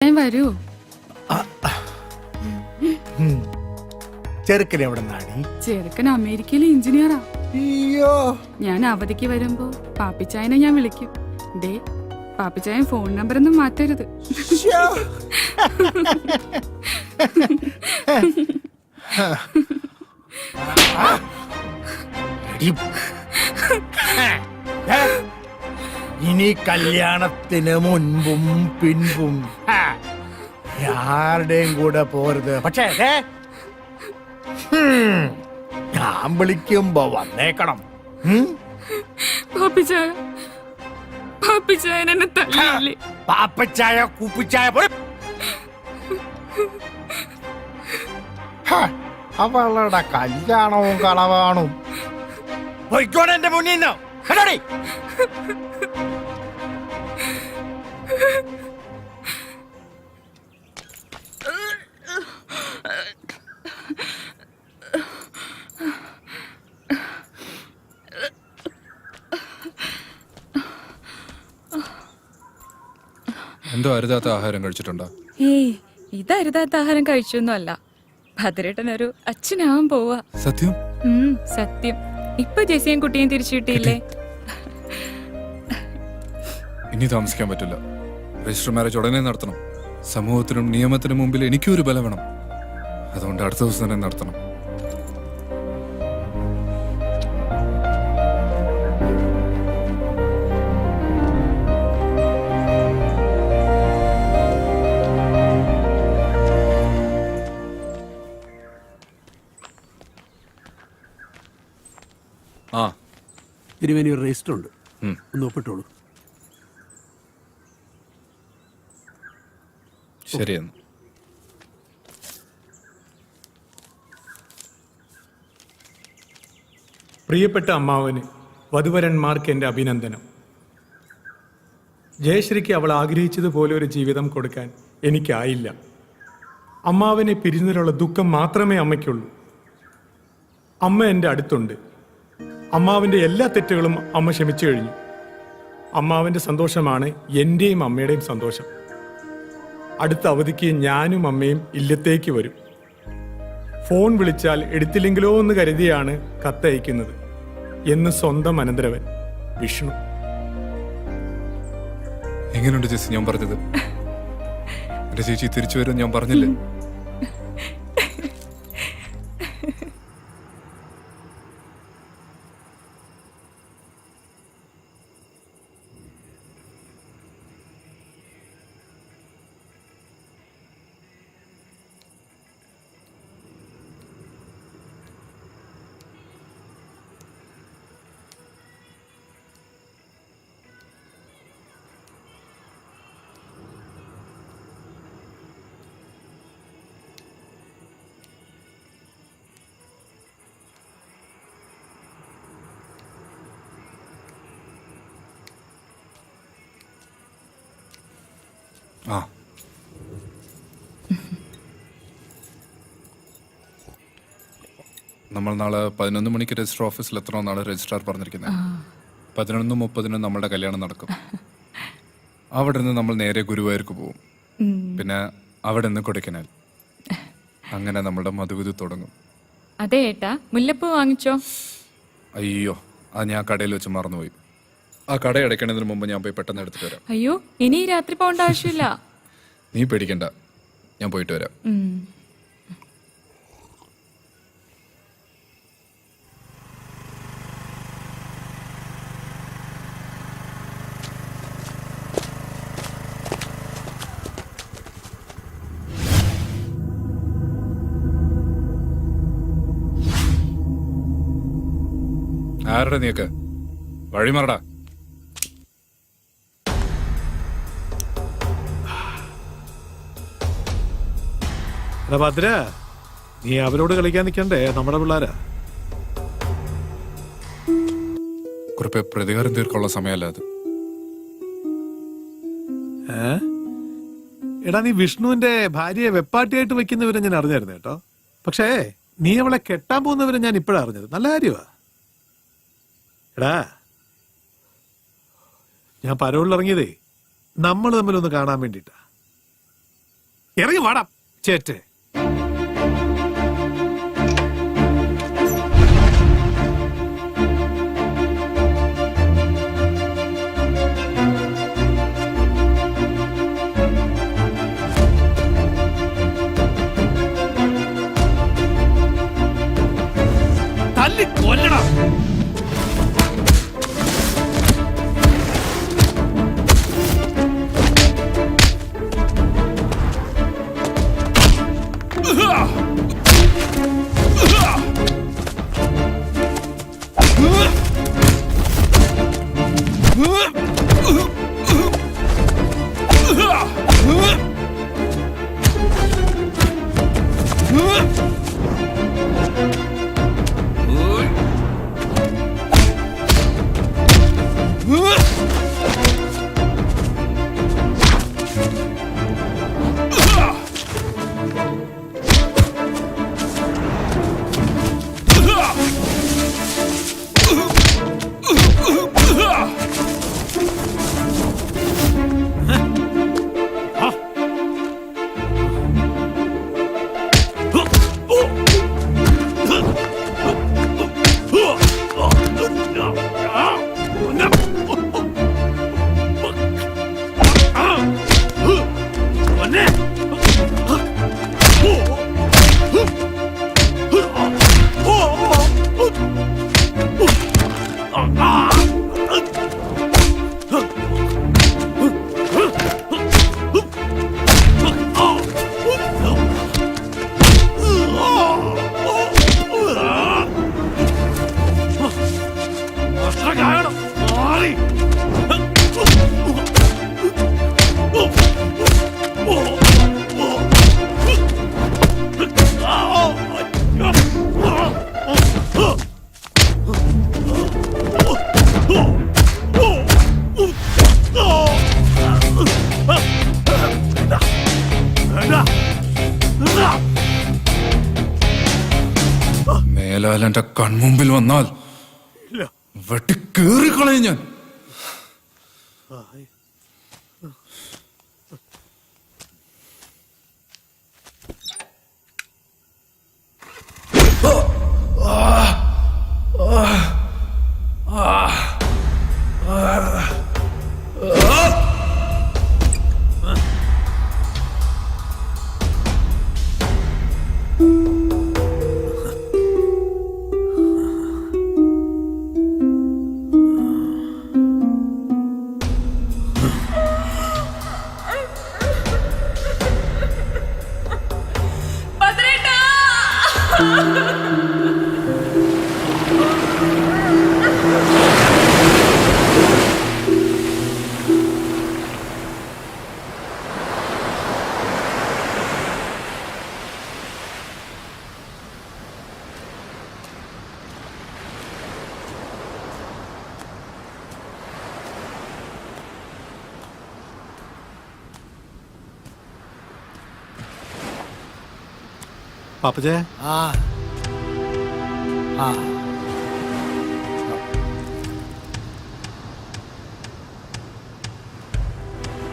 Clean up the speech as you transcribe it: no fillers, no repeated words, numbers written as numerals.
വരൂ. ചെറുക്കൻ എവിടെ നാടി? ചെറുക്കൻ അമേരിക്കയിലെ എഞ്ചിനീയറാ. അയ്യോ, ഞാൻ അവധിക്ക് വരുമ്പോ പാപ്പിച്ചായനെ ഞാൻ വിളിക്കും. ദേ, പാപ്പിച്ചായൻ ഫോൺ നമ്പർ ഒന്നും മാറ്റരുത്. ശ്ശോ. എടി, ഇനി കല്യാണത്തിന് മുൻപും പിൻപും ആരുടെയും കൂടെ പോരുത്. പക്ഷേ ഞാൻ വിളിക്കുമ്പോ വന്നേക്കണം. പാപ്പിച്ചായ, പാപ്പിച്ചായൻ എന്നെ തല്ലില്ലേ? പാപ്പച്ചായ കുപ്പിച്ചായ അവളുടെ കല്യാണവും കളവാണും പോയിക്കോടെ എന്റെ മുന്നിൽ നിന്ന്. കേട്ടോടി? എന്തോ അരുതാത്ത ആഹാരം കഴിച്ചിട്ടുണ്ടോ? ഏയ്, ഇത് അരുതാത്ത ആഹാരം കഴിച്ചൊന്നുമല്ല. ഭദ്രേട്ടനൊരു അച്ഛനാവാൻ പോവാ. സത്യം? സത്യം. ഇപ്പൊ ജെസിയും കുട്ടിയും തിരിച്ചു കിട്ടിയില്ലേ? ഇനി താമസിക്കാൻ പറ്റില്ല. രജിസ്റ്റർ മാരേജ് ഉടനെ നടത്തണം. സമൂഹത്തിനും നിയമത്തിനും മുമ്പിൽ എനിക്കും ഒരു ബലം വേണം. അതുകൊണ്ട് അടുത്ത ദിവസം തന്നെ നടത്തണം. ആ, തിരുവേനി ഒരു രജിസ്റ്റർ ഉണ്ട്, ഒന്ന് ഒപ്പിട്ടോളൂ. ശരിയെന്ന്. പ്രിയപ്പെട്ട അമ്മാവന് വധുവരന്മാർക്ക് എൻ്റെ അഭിനന്ദനം. ജയശ്രീക്ക് അവൾ ആഗ്രഹിച്ചതുപോലെ ഒരു ജീവിതം കൊടുക്കാൻ എനിക്കായില്ല. അമ്മാവനെ പിരിഞ്ഞതിലുള്ള ദുഃഖം മാത്രമേ അമ്മയ്ക്കുള്ളൂ. അമ്മ എൻ്റെ അടുത്തുണ്ട്. അമ്മാവിൻ്റെ എല്ലാ തെറ്റുകളും അമ്മ ക്ഷമിച്ചു കഴിഞ്ഞു. അമ്മാവൻ്റെ സന്തോഷമാണ് എൻ്റെയും അമ്മയുടെയും സന്തോഷം. അടുത്ത അവധിക്ക് ഞാനും അമ്മയും ഇല്ലത്തേക്ക് വരും. ഫോൺ വിളിച്ചാൽ എടുത്തില്ലെങ്കിലോ എന്ന് കരുതിയാണ് കത്തയക്കുന്നത് എന്ന് സ്വന്തം അനന്തരവൻ വിഷ്ണു. എങ്ങനെയുണ്ട് ജെസ്സി ഞാൻ പറഞ്ഞത്? എന്റെ ചേച്ചി തിരിച്ചു വരും ഞാൻ പറഞ്ഞില്ലേ? ആ, നമ്മൾ നാളെ 11 മണിക്ക് രജിസ്റ്റർ ഓഫീസിൽ എത്തണമെന്നാണ് രജിസ്ട്രാർ പറഞ്ഞിരിക്കുന്നത്. 11:30 നമ്മളുടെ കല്യാണം നടക്കും. അവിടെ നിന്ന് നമ്മൾ നേരെ ഗുരുവായൂർക്ക് പോകും. പിന്നെ അവിടെ നിന്ന് കൊടൈക്കനാൽ. അങ്ങനെ നമ്മളുടെ മധുവിധു തുടങ്ങും. അതെ ഏട്ടാ, മുല്ലപ്പൂ വാങ്ങിച്ചോ? അയ്യോ, അത് ഞാൻ കടയിൽ വെച്ച് മറന്നുപോയി. ആ കട അടയ്ക്കണതിന് മുമ്പ് ഞാൻ പോയി പെട്ടെന്ന് എടുത്തിട്ട് വരാം. അയ്യോ, ഇനി രാത്രി പോകേണ്ട ആവശ്യമില്ല. നീ പേടിക്കണ്ട, ഞാൻ പോയിട്ട് വരാം. ആരുടെ നീക്ക് വഴിമറടാ. ഭദ്ര, നീ അവരോട് കളിക്കാൻ നിൽക്കണ്ടേ? നമ്മുടെ പിള്ളേരാ. കുറിപ്പ് പ്രതികാരം തീർക്കാനുള്ള സമയമല്ല അത്. എടാ, നീ വിഷ്ണുവിന്റെ ഭാര്യയെ വെപ്പാട്ടിയായിട്ട് വെക്കുന്നവരെ ഞാൻ അറിഞ്ഞായിരുന്നു കേട്ടോ. പക്ഷേ നീ അവളെ കെട്ടാൻ പോകുന്നവരെ ഞാൻ ഇപ്പോഴാണ് അറിഞ്ഞത്. നല്ല കാര്യമാ. എടാ, ഞാൻ പരോളിൽ ഇറങ്ങിയതേ നമ്മൾ തമ്മിലൊന്ന് കാണാൻ വേണ്ടിട്ടാ. ഇറങ്ങി വാടാ ചേറ്റ്. തല്ലി കൊല്ലണം. മേലാൽ എന്റെ കൺമുമ്പിൽ വന്നാൽ വെട്ടി കേറിക്കളയും ഞാൻ. പാപ്പച്ചേ ആ